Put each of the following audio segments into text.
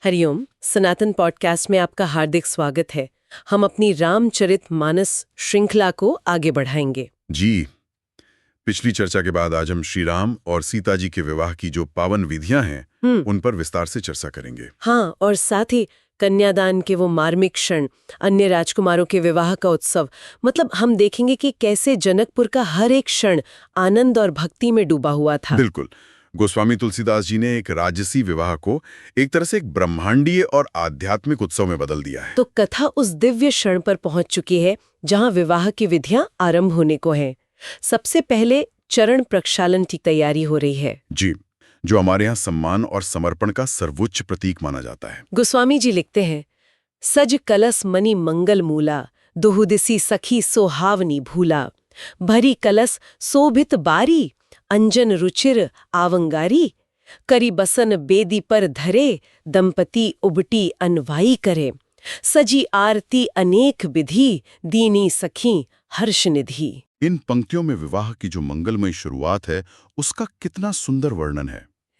हरिओम। सनातन podcast में आपका हार्दिक स्वागत है। हम अपनी रामचरितमानस श्रृंखला को आगे बढ़ाएंगे। जी, पिछली चर्चा के बाद आज हम श्री राम और सीता जी के विवाह की जो पावन विधियां हैं उन पर विस्तार से चर्चा करेंगे। हाँ, और साथ ही कन्यादान के वो मार्मिक क्षण, अन्य राजकुमारों के विवाह का उत्सव, मतलब हम देखेंगे कि कैसे जनकपुर का हर एक क्षण आनंद और भक्ति में डूबा हुआ था। बिल्कुल। गोस्वामी तुलसीदास जी ने एक राजसी विवाह को एक तरह से एक ब्रह्मांडीय और आध्यात्मिक उत्सव में बदल दिया है। तो कथा उस दिव्य क्षण पर पहुंच चुकी है जहां विवाह की विधियां आरंभ होने को हैं। सबसे पहले चरण प्रक्षालन की तैयारी हो रही है। जी, जो हमारे यहाँ सम्मान और समर्पण का सर्वोच्च प्रतीक माना जाता है। गोस्वामी जी लिखते हैं, सज कलस मणि मंगल मूला, दुहुदिसी सखी सोहावनी भूला, भरी कलस शोभित बारी, अंजन रुचिर आवंगारी, करी बसन बेदी पर धरे, दंपति उबटी अनवाई करे, सजी आरती अनेक विधि, दीनी सखी हर्ष निधि। इन पंक्तियों में विवाह की जो मंगलमय शुरुआत है उसका कितना सुंदर वर्णन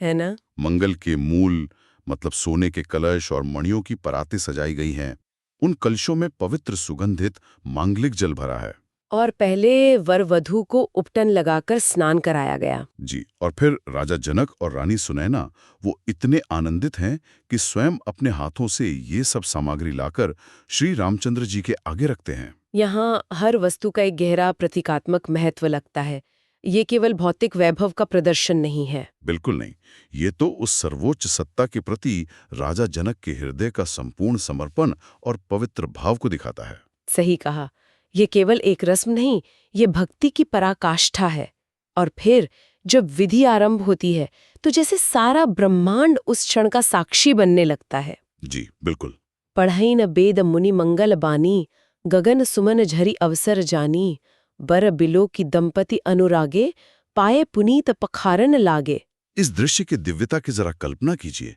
है ना? मंगल के मूल मतलब सोने के कलश और मणियों की परातें सजाई गई हैं। उन कलशों में पवित्र सुगंधित मांगलिक जल भरा है। और पहले वर वधू को उपटन लगाकर स्नान कराया गया। जी, और फिर राजा जनक और रानी सुनैना वो इतने आनंदित हैं कि स्वयं अपने हाथों से ये सब सामग्री लाकर श्री रामचंद्र जी के आगे रखते हैं। यहाँ हर वस्तु का एक गहरा प्रतीकात्मक महत्व लगता है। ये केवल भौतिक वैभव का प्रदर्शन नहीं है। बिल्कुल नहीं, ये तो उस सर्वोच्च सत्ता के प्रति राजा जनक के हृदय का संपूर्ण समर्पण और पवित्र भाव को दिखाता है। सही कहा, ये केवल एक रस्म नहीं, ये भक्ति की पराकाष्ठा है। और फिर जब विधि आरंभ होती है तो जैसे सारा ब्रह्मांड उस क्षण का साक्षी बनने लगता है। जी बिल्कुल। पढ़ई न बेद मुनि मंगल बानी, गगन सुमन झरी अवसर जानी, बर बिलो की दंपति अनुरागे, पाए पुनीत पखारन लागे। इस दृश्य की दिव्यता की जरा कल्पना कीजिए।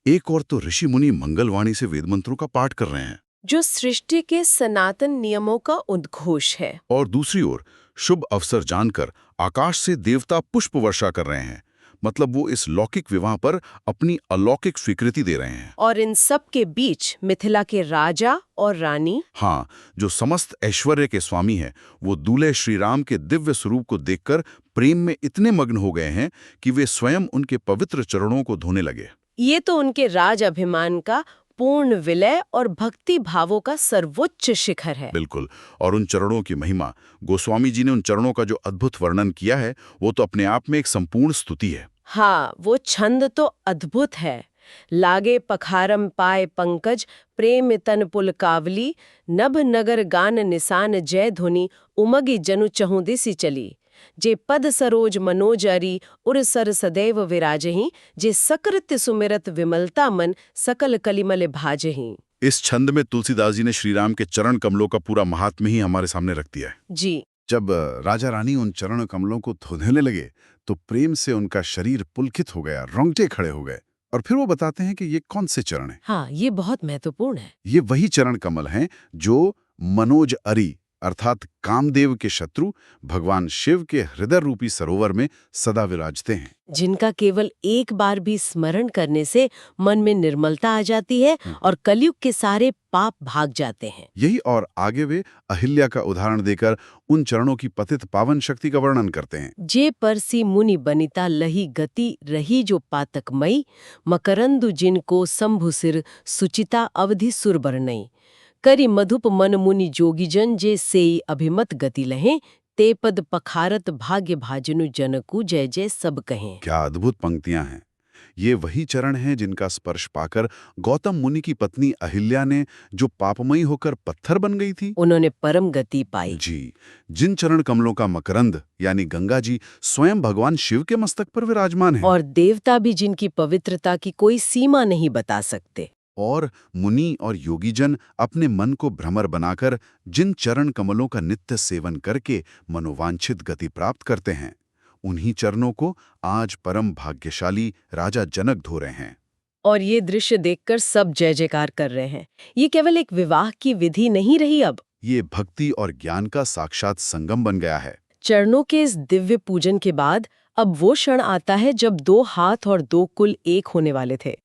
एक और तो ऋषि मुनि मंगलवाणी से वेद मंत्रों का पाठ कर रहे हैं, जो सृष्टि के सनातन नियमों का उद्घोष है। और दूसरी ओर शुभ अवसर जानकर आकाश से देवता पुष्प वर्षा कर रहे हैं। मतलब वो इस लौकिक विवाह पर अपनी अलौकिक स्वीकृति दे रहे हैं। और इन सब के बीच मिथिला के राजा और रानी, हाँ, जो समस्त ऐश्वर्य के स्वामी हैं, वो दूल्हे श्री राम के दिव्य स्वरूप को देखकर प्रेम में इतने मग्न हो गए हैं कि वे स्वयं उनके पवित्र चरणों को धोने लगे। ये तो उनके राज अभिमान का पूर्ण विलय और भक्ति भावों का सर्वोच्च शिखर है। बिल्कुल। और उन चरणों की महिमा, गोस्वामी जी ने उन चरणों का जो अद्भुत वर्णन किया है वो तो अपने आप में एक संपूर्ण स्तुति है। हाँ, वो छंद तो अद्भुत है। लागे पखारम पाए पंकज, प्रेम तन पुल कावली, नभ नगर गान निसान जय धुनि, उमगी जनु चहुदिसी चली, जे पद सरोज मनोज अरी, उर सर सदैव विराजहि, जे सकृत्य सुमिरत विमलता मन, सकल कलिमल भाजहि। इस छंद में तुलसीदास जी ने श्री राम के चरण कमलों का पूरा महात्म्य ही हमारे सामने रख दिया है। जी। जब राजा रानी उन चरण कमलों को धोने लगे तो प्रेम से उनका शरीर पुलकित हो गया, रोंगटे खड़े हो गए। और फिर वो बताते हैं कि ये कौन से चरण हैं। हाँ, ये बहुत महत्वपूर्ण है। ये वही चरण कमल हैं जो मनोज अरी अर्थात कामदेव के शत्रु भगवान शिव के हृदय रूपी सरोवर में सदा विराजते हैं, जिनका केवल एक बार भी स्मरण करने से मन में निर्मलता आ जाती है और कलयुग के सारे पाप भाग जाते हैं। यही और आगे वे अहिल्या का उदाहरण देकर उन चरणों की पतित पावन शक्ति का वर्णन करते हैं। जे परसी मुनि बनिता लही गति रही जो पातकमयी, मकरंदु जिनको शंभु सिर सुचिता अवधि सुर बरनई, करी मधुप मन मुनि जोगीजन जे सेई अभिमत गति लहें, ते पद पखारत भाग्य भाजनु जनकु जय जय सब कहें। क्या अद्भुत पंक्तियां हैं। ये वही चरण हैं जिनका स्पर्श पाकर गौतम मुनि की पत्नी अहिल्या ने, जो पापमयी होकर पत्थर बन गई थी, उन्होंने परम गति पाई। जी, जिन चरण कमलों का मकरंद यानी गंगा जी स्वयं भगवान शिव के मस्तक पर विराजमान है, और देवता भी जिनकी पवित्रता की कोई सीमा नहीं बता सकते। और मुनि और योगीजन अपने मन को भ्रमर बनाकर जिन चरण कमलों का नित्य सेवन करके मनोवांछित गति प्राप्त करते हैं, उन्हीं चरणों को आज परम भाग्यशाली राजा जनक धो रहे हैं। और ये दृश्य देखकर सब जय जयकार कर रहे हैं। ये केवल एक विवाह की विधि नहीं रही, अब ये भक्ति और ज्ञान का साक्षात संगम बन गया है। चरणों के इस दिव्य पूजन के बाद अब वो क्षण आता है जब दो हाथ और दो कुल एक होने वाले थे।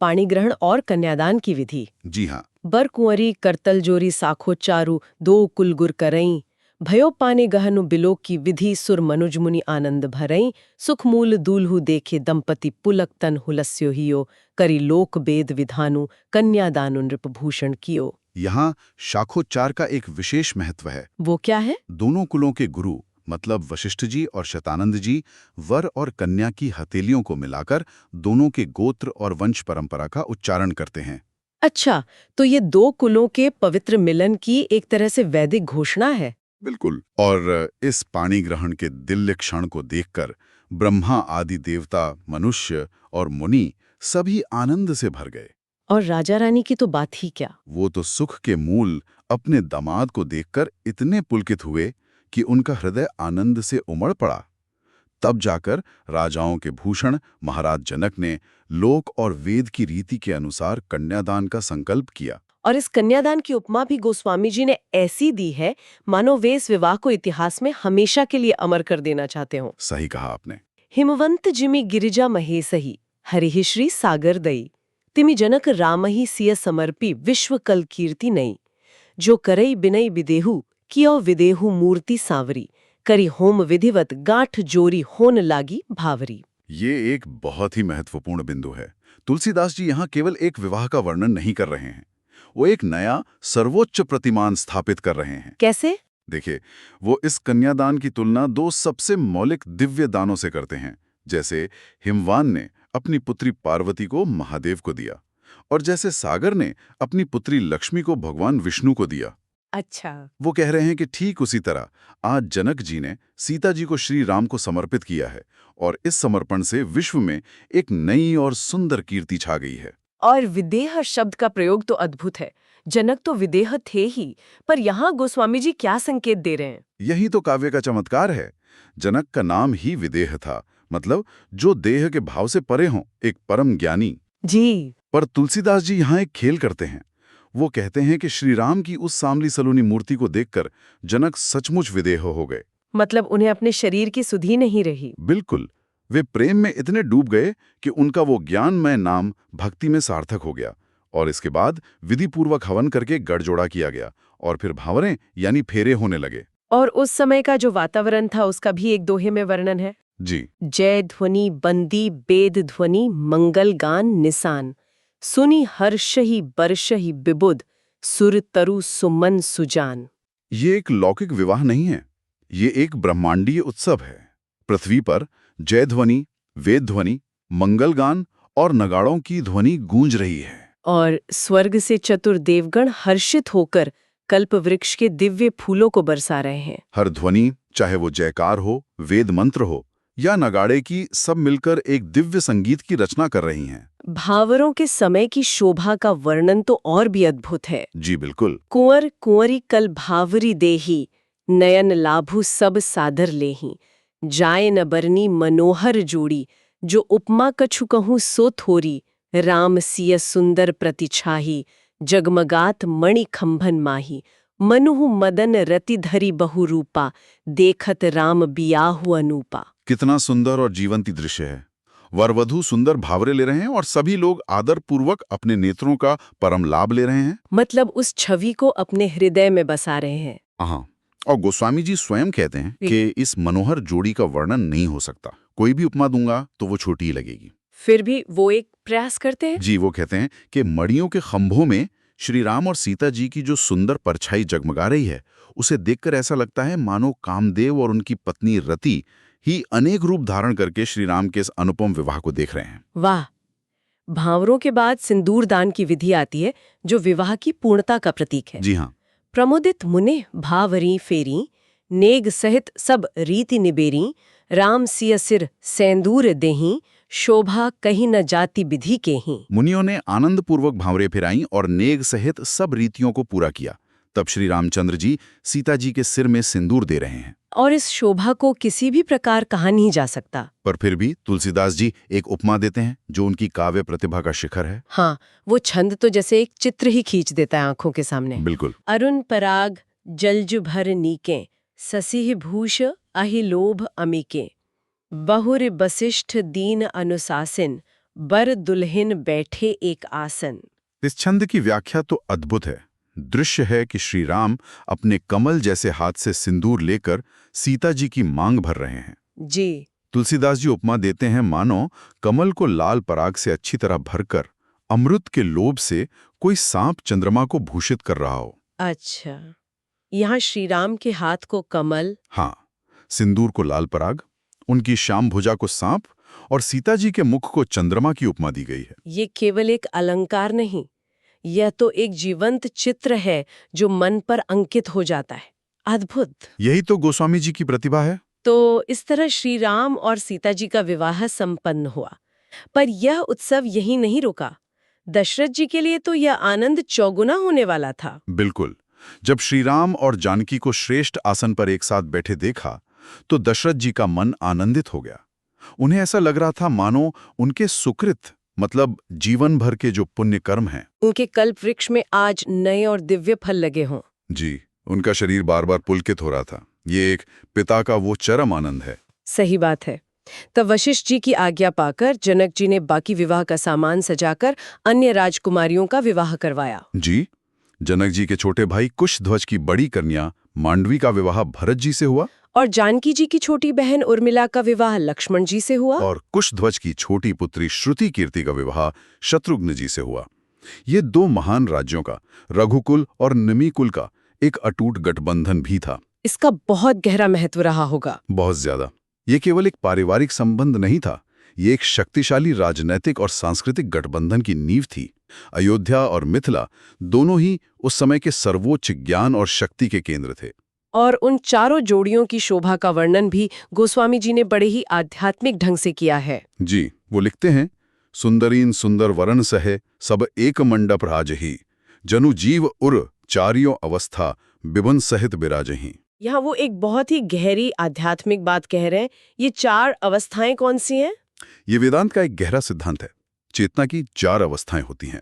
पाणी ग्रहण और कन्यादान की विधि। जी हाँ, बर कुंवरी करतल जोरी साखो चारु दो कुलगुर करई भयो पाने गहनु बिलो की विधि सुर मनुज मुनि आनंद भरई सुख मूल दूल्हु देखे दंपति पुलक तन हुलस्यो हियो करी लोक वेद विधानु कन्यादानु नृपभूषण कियो। यहाँ शाखोच्चार का एक विशेष महत्व है। वो क्या है? दोनों कुलों के गुरु मतलब वशिष्ठ जी और शतानंद जी वर और कन्या की हथेलियों को मिलाकर दोनों के गोत्र और वंश परंपरा का उच्चारण करते हैं। अच्छा, तो ये दो कुलों के पवित्र मिलन की एक तरह से वैदिक घोषणा है। बिल्कुल। और इस पाणी ग्रहण के दिव्य क्षण को देखकर ब्रह्मा आदि देवता, मनुष्य और मुनि सभी आनंद से भर गए। और राजा रानी की तो बात ही क्या। वो तो सुख के मूल अपने दामाद को देखकर इतने पुलकित हुए कि उनका हृदय आनंद से उमड़ पड़ा। तब जाकर राजाओं के भूषण महाराज जनक ने लोक और वेद की रीति के अनुसार कन्यादान का संकल्प किया। और इस कन्यादान की उपमा भी गोस्वामी जी ने ऐसी दी है मानो वे इस विवाह को इतिहास में हमेशा के लिए अमर कर देना चाहते हो। सही कहा आपने। हिमवंत जिमि गिरिजा महेसही हरिहि श्री सागर दई तिमि जनक रामहि सिय समर्पी विश्व कल कीर्ति नई जो करई बिनई विदेहु कियो विदेहु मूर्ति सांवरी करी होम विधिवत गांठ जोरी होन लागी भावरी। ये एक बहुत ही महत्वपूर्ण बिंदु है। तुलसीदास जी यहाँ केवल एक विवाह का वर्णन नहीं कर रहे हैं, वो एक नया सर्वोच्च प्रतिमान स्थापित कर रहे हैं। कैसे? देखिए, वो इस कन्यादान की तुलना दो सबसे मौलिक दिव्य दानों से करते हैं। जैसे हिमवान ने अपनी पुत्री पार्वती को महादेव को दिया और जैसे सागर ने अपनी पुत्री लक्ष्मी को भगवान विष्णु को दिया। अच्छा। वो कह रहे हैं कि ठीक उसी तरह आज जनक जी ने सीता जी को श्री राम को समर्पित किया है और इस समर्पण से विश्व में एक नई और सुंदर कीर्ति छा गई है। और विदेह शब्द का प्रयोग तो अद्भुत है। जनक तो विदेह थे ही, पर यहाँ गोस्वामी जी क्या संकेत दे रहे हैं? यही तो काव्य का चमत्कार है। जनक का नाम ही विदेह था, मतलब जो देह के भाव से परे हों, एक परम ज्ञानी। जी। पर तुलसीदास जी यहाँ एक खेल करते हैं। वो कहते हैं कि श्री राम की उस सांवली सलोनी मूर्ति को देखकर जनक सचमुच विदेह हो गए। मतलब उन्हें अपने शरीर की सुधि नहीं रही। बिल्कुल। वे प्रेम में इतने डूब गए कि उनका वो ज्ञानमय नाम भक्ति में सार्थक हो गया और इसके बाद विधिपूर्वक हवन करके गठजोड़ा किया गया और फिर भावरें यानी फेरे होने लगे। और उस समय का जो वातावरण था उसका भी एक दोहे में वर्णन है। जी। जय ध्वनि बंदी बेद ध्वनि मंगल गान निसान सुनी हर्षहि बर्षहि बिबुध सुर तरु सुमन सुजान। ये एक लौकिक विवाह नहीं है, ये एक ब्रह्मांडीय उत्सव है। पृथ्वी पर जय ध्वनि, वेद ध्वनि, मंगलगान और नगाड़ों की ध्वनि गूंज रही है। और स्वर्ग से चतुर देवगण हर्षित होकर कल्प वृक्ष के दिव्य फूलों को बरसा रहे हैं। हर ध्वनि, चाहे वो जयकार हो, वेद मंत्र हो या नगाड़े की, सब मिलकर एक दिव्य संगीत की रचना कर रही हैं। भावरों के समय की शोभा का वर्णन तो और भी अद्भुत है। जी बिल्कुल। कुंवर कुंवरी कल भावरी देही नयन लाभु सब सादर लेही जाए न बरनी मनोहर जोड़ी जो उपमा कछु कहूँ सो थोरी राम सिय सुंदर प्रतिछाही जगमगात मणि खंभन माही मनुहु मदन रति धरी बहु रूपा देखत राम बियाहु अनूपा। कितना सुंदर और जीवंती दृश्य है। वरवधू सुंदर भावरे ले रहे हैं और सभी लोग आदर पूर्वक अपने नेत्रों का परम लाभ ले रहे हैं। मतलब उस छवि को अपने हृदय में बसा रहे हैं। हाँ, और गोस्वामी जी स्वयं कहते हैं कि इस मनोहर जोड़ी का वर्णन नहीं हो सकता। कोई भी उपमा दूंगा तो वो छोटी ही लगेगी। फिर भी वो एक प्रयास करते हैं। जी, वो कहते हैं कि मड़ियों के खंभों में श्री राम और सीता जी की जो सुंदर परछाई जगमगा रही है, उसे देखकर ऐसा लगता है मानो कामदेव और उनकी पत्नी रति ही अनेक रूप धारण करके श्री राम के इस अनुपम विवाह को देख रहे हैं। वाह। भावरों के बाद सिंदूर दान की विधि आती है जो विवाह की पूर्णता का प्रतीक है। जी हाँ। प्रमोदित मुने भावरी फेरी नेग सहित सब रीति निबेरी राम सिय सिर सेंदूर देही शोभा कहीं न जाति विधि के ही। मुनियों ने आनंद पूर्वक भावरे फिराई और नेग सहित सब रीतियों को पूरा किया। तब श्री रामचंद्र जी सीता जी के सिर में सिंदूर दे रहे हैं। और इस शोभा को किसी भी प्रकार कहा नहीं जा सकता। पर फिर भी तुलसीदास जी एक उपमा देते हैं जो उनकी काव्य प्रतिभा का शिखर है। हाँ, वो छंद तो जैसे एक चित्र ही खींच देता है आंखों के सामने। बिल्कुल। अरुण पराग जलजु भर नीके ससिह भूष अहि लोभ अमिके बहुर बसिष्ठ दीन अनुशासिन बर दुल्हन बैठे एक आसन। इस छंद की व्याख्या तो अद्भुत है। दृश्य है कि श्री राम अपने कमल जैसे हाथ से सिंदूर लेकर सीता जी की मांग भर रहे हैं। जी। तुलसीदास जी उपमा देते हैं मानो कमल को लाल पराग से अच्छी तरह भरकर अमृत के लोभ से कोई सांप चंद्रमा को भूषित कर रहा हो। अच्छा, यहाँ श्री राम के हाथ को कमल, हाँ, सिंदूर को लाल पराग, उनकी श्याम भुजा को सांप और सीता जी के मुख को चंद्रमा की उपमा दी गई है। ये केवल एक अलंकार नहीं, यह तो एक जीवंत चित्र है जो मन पर अंकित हो जाता है। अद्भुत। यही तो गोस्वामी जी की प्रतिभा है। तो इस तरह श्री राम और सीता जी का विवाह संपन्न हुआ। पर यह उत्सव यहीं नहीं रुका। दशरथ जी के लिए तो यह आनंद चौगुना होने वाला था। बिल्कुल। जब श्री राम और जानकी को श्रेष्ठ आसन पर एक साथ बैठे देखा तो दशरथ जी का मन आनंदित हो गया। उन्हें ऐसा लग रहा था मानो उनके सुकृत मतलब जीवन भर के जो पुण्य कर्म हैं, उनके कल्प वृक्ष में आज नए और दिव्य फल लगे हों। जी, उनका शरीर बार बार पुलकित हो रहा था। ये एक पिता का वो चरम आनंद है। सही बात है। तब वशिष्ठ जी की आज्ञा पाकर जनक जी ने बाकी विवाह का सामान सजाकर अन्य राजकुमारियों का विवाह करवाया। जी, जनक जी के छोटे भाई कुशध्वज की बड़ी कन्या मांडवी का विवाह भरत जी से हुआ और जानकी जी की छोटी बहन उर्मिला का विवाह लक्ष्मण जी से हुआ। और कुशध्वज की छोटी पुत्री श्रुति कीर्ति का विवाह शत्रुघ्न जी से हुआ। ये दो महान राज्यों का, रघुकुल और निमिकुल का एक अटूट गठबंधन भी था। इसका बहुत गहरा महत्व रहा होगा। बहुत ज्यादा। ये केवल एक पारिवारिक संबंध नहीं था, ये एक शक्तिशाली राजनैतिक और सांस्कृतिक गठबंधन की नींव थी। अयोध्या और मिथिला दोनों ही उस समय के सर्वोच्च ज्ञान और शक्ति के केंद्र थे। और उन चारों जोड़ियों की शोभा का वर्णन भी गोस्वामी जी ने बड़े ही आध्यात्मिक ढंग से किया है। जी, वो लिखते हैं, सुंदरीन सुंदर वरण सहे सब एक मंडप राजही, जनु जीव उर चारियों अवस्था बिबन सहित बिराजही। यहाँ वो एक बहुत ही गहरी आध्यात्मिक बात कह रहे हैं। ये चार अवस्थाएं कौन सी हैं? ये वेदांत का एक गहरा सिद्धांत है। चेतना की 4 अवस्थाएं होती हैं,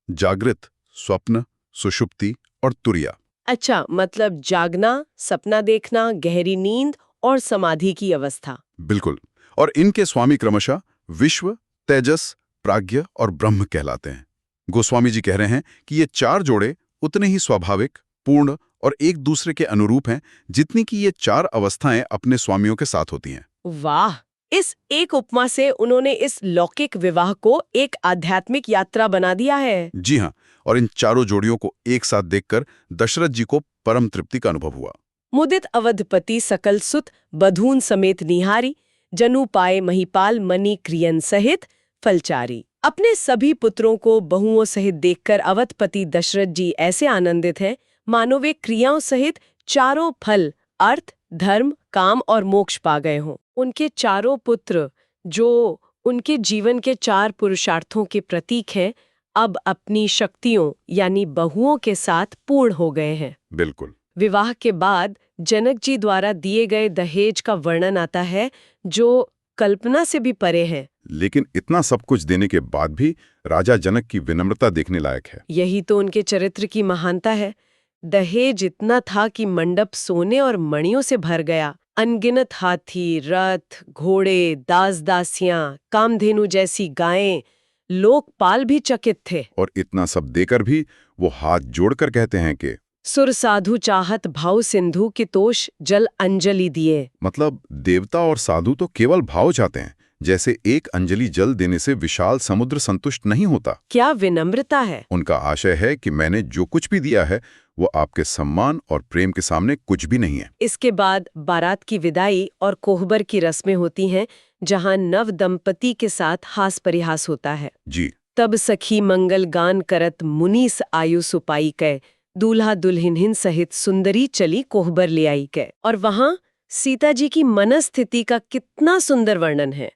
जागृत, स्वप्न, सुषुप्ति और तुरिया। अच्छा, मतलब जागना, सपना देखना, गहरी नींद और समाधि की अवस्था। बिल्कुल। और इनके स्वामी क्रमशः विश्व, तेजस, प्राज्ञ और ब्रह्म कहलाते हैं। गोस्वामी जी कह रहे हैं कि ये 4 जोड़े उतने ही स्वाभाविक, पूर्ण और एक दूसरे के अनुरूप हैं जितनी कि ये 4 अवस्थाएं अपने स्वामियों के साथ होती हैं। वाह! इस एक उपमा से उन्होंने इस लौकिक विवाह को एक आध्यात्मिक यात्रा बना दिया है। जी हाँ, और इन चारों जोड़ियों को एक साथ देखकर दशरथ जी को परम तृप्ति का अनुभव हुआ। मुदित अवधपति सकल सुत बधून समेत निहारी, जनु पाए महिपाल मणि क्रियन सहित फलचारी। अपने सभी पुत्रों को बहुओं सहित देखकर अवधपति दशरथ जी ऐसे आनंदित हैं मानो वे क्रियाओं सहित चारों फल अर्थ, धर्म, काम और मोक्ष पा गए हों। उनके चारों पुत्र, जो उनके जीवन के 4 पुरुषार्थों के प्रतीक हैं, अब अपनी शक्तियों यानी बहुओं के साथ पूर्ण हो गए हैं। बिल्कुल। विवाह के बाद जनक जी द्वारा दिए गए दहेज का वर्णन आता है जो कल्पना से भी परे है। लेकिन इतना सब कुछ देने के बाद भी राजा जनक की विनम्रता देखने लायक है। यही तो उनके चरित्र की महानता है। दहेज इतना था कि मंडप सोने और मणियों से भर गया। अनगिनत हाथी, रथ, घोड़े, दास दासियां, कामधेनु जैसी गायें, लोकपाल भी चकित थे। और इतना सब देकर भी वो हाथ जोड़कर कहते हैं कि सुर साधु चाहत भाव सिंधु की तोष जल अंजलि दिए। मतलब देवता और साधु तो केवल भाव चाहते हैं, जैसे एक अंजलि जल देने से विशाल समुद्र संतुष्ट नहीं होता। क्या विनम्रता है। उनका आशय है कि मैंने जो कुछ भी दिया है वो आपके सम्मान और प्रेम के सामने कुछ भी नहीं है। इसके बाद बारात की विदाई और कोहबर की रस्में होती हैं, जहां नव दंपति के साथ हास परिहास होता है। जी। तब सखी मंगल गान करत मुनीस आयु सुपाई कै, दूल्हा दुल्हन सहित सुंदरी चली कोहबर ले आई कै। और वहां सीता जी की मनस्थिति का कितना सुंदर वर्णन है।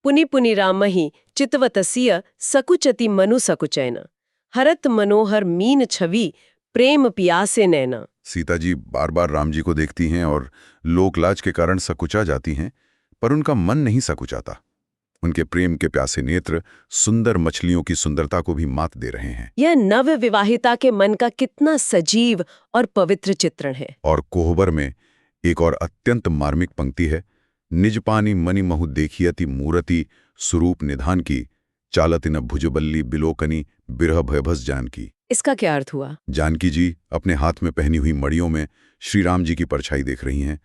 पुनि पुनि रामहि चितवतसिय सकुचति मनु सकुचैन, हरत मनोहर मीन छवि प्रेम पियासे नैना। सीता जी बार बार राम जी को देखती हैं और लोकलाज के कारण सकुचा जाती हैं, पर उनका मन नहीं सकुचाता। उनके प्रेम के प्यासे नेत्र सुंदर मछलियों की सुंदरता को भी मात दे रहे हैं। यह नव विवाहिता के मन का कितना सजीव और पवित्र चित्रण है। और कोहबर में एक और अत्यंत मार्मिक पंक्ति है, निज पानी मनि महु देखियति मूरति स्वरूप निधान की, चालतिन भुजबल्ली बिलोकनी बिरह भयभस जानकी। इसका क्या अर्थ हुआ? जानकी जी अपने हाथ में पहनी हुई मड़ियों में श्री राम जी की परछाई देख रही हैं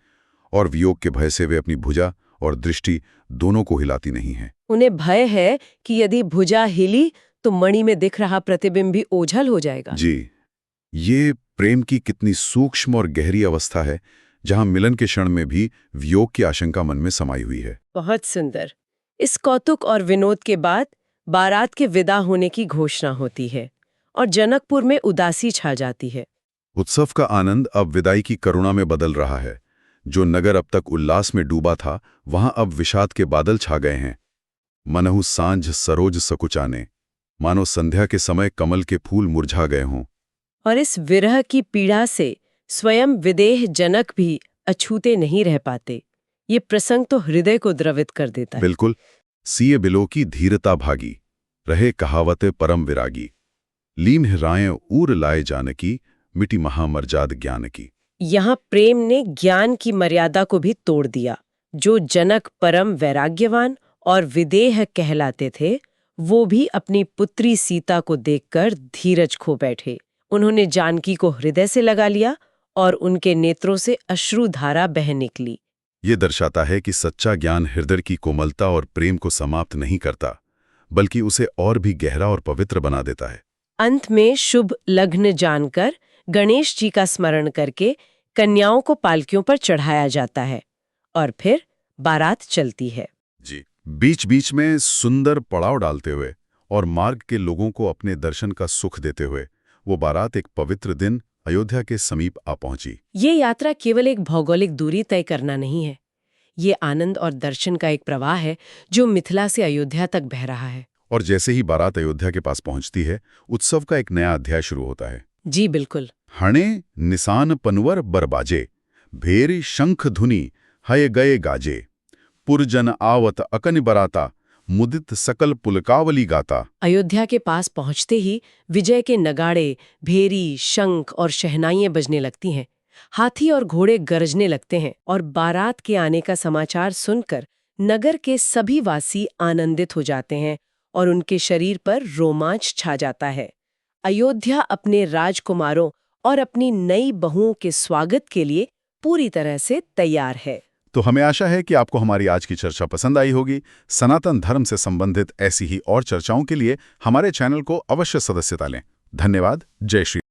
और वियोग के भय से वे अपनी भुजा और दृष्टि दोनों को हिलाती नहीं हैं। उन्हें भय है कि यदि भुजा हिली तो मणि में दिख रहा प्रतिबिंब भी ओझल हो जाएगा। जी, ये प्रेम की कितनी सूक्ष्म और गहरी अवस्था है, जहां मिलन के क्षण में भी वियोग की आशंका मन में समाई हुई है। बहुत सुंदर। इस कौतुक और विनोद के बाद बारात के विदा होने की घोषणा होती है और जनकपुर में उदासी छा जाती है। उत्सव का आनंद अब विदाई की करुणा में बदल रहा है। जो नगर अब तक उल्लास में डूबा था, वहां अब विषाद के बादल छा गए हैं। मनहु सांझ सरोज सकुचाने, मानो संध्या के समय कमल के फूल मुरझा गए हों। और इस विरह की पीड़ा से स्वयं विदेह जनक भी अछूते नहीं रह पाते। ये प्रसंग तो हृदय को द्रवित कर देता है। बिल्कुल। सिए बिलो की धीरता भागी, रहे कहावत परम विरागी। लीम राय ऊर लाए जानकी, मिटी महामर्जाद ज्ञान की। यहाँ प्रेम ने ज्ञान की मर्यादा को भी तोड़ दिया। जो जनक परम वैराग्यवान और विदेह कहलाते थे, वो भी अपनी पुत्री सीता को देखकर धीरज खो बैठे। उन्होंने जानकी को हृदय से लगा लिया और उनके नेत्रों से अश्रुधारा बह निकली। ये दर्शाता है कि सच्चा ज्ञान हृदय की कोमलता और प्रेम को समाप्त नहीं करता, बल्कि उसे और भी गहरा और पवित्र बना देता है। अंत में शुभ लग्न जानकर गणेश जी का स्मरण करके कन्याओं को पालकियों पर चढ़ाया जाता है और फिर बारात चलती है। जी, बीच बीच में सुंदर पड़ाव डालते हुए और मार्ग के लोगों को अपने दर्शन का सुख देते हुए वो बारात एक पवित्र दिन अयोध्या के समीप आ पहुंची। ये यात्रा केवल एक भौगोलिक दूरी तय करना नहीं है। ये आनंद और दर्शन का एक प्रवाह है जो मिथिला से अयोध्या तक बह रहा है। और जैसे ही बारात अयोध्या के पास पहुंचती है, उत्सव का एक नया अध्याय शुरू होता है। जी बिल्कुल। हणे निसान पनवर बरबाजे, भेरी शंख धुनी हय गए गाजे। पुरजन आवत अकनि बराता, मुदित सकल पुलकावली गाता। अयोध्या के पास पहुंचते ही विजय के नगाड़े, भेरी, शंख और शहनाइयां बजने लगती हैं। हाथी और घोड़े गरजने लगते हैं और बारात के आने का समाचार सुनकर नगर के सभी वासी आनंदित हो जाते हैं और उनके शरीर पर रोमांच छा जाता है। अयोध्या अपने राजकुमारों और अपनी नई बहुओं के स्वागत के लिए पूरी तरह से तैयार है। तो हमें आशा है कि आपको हमारी आज की चर्चा पसंद आई होगी। सनातन धर्म से संबंधित ऐसी ही और चर्चाओं के लिए हमारे चैनल को अवश्य सदस्यता लें। धन्यवाद। जय श्री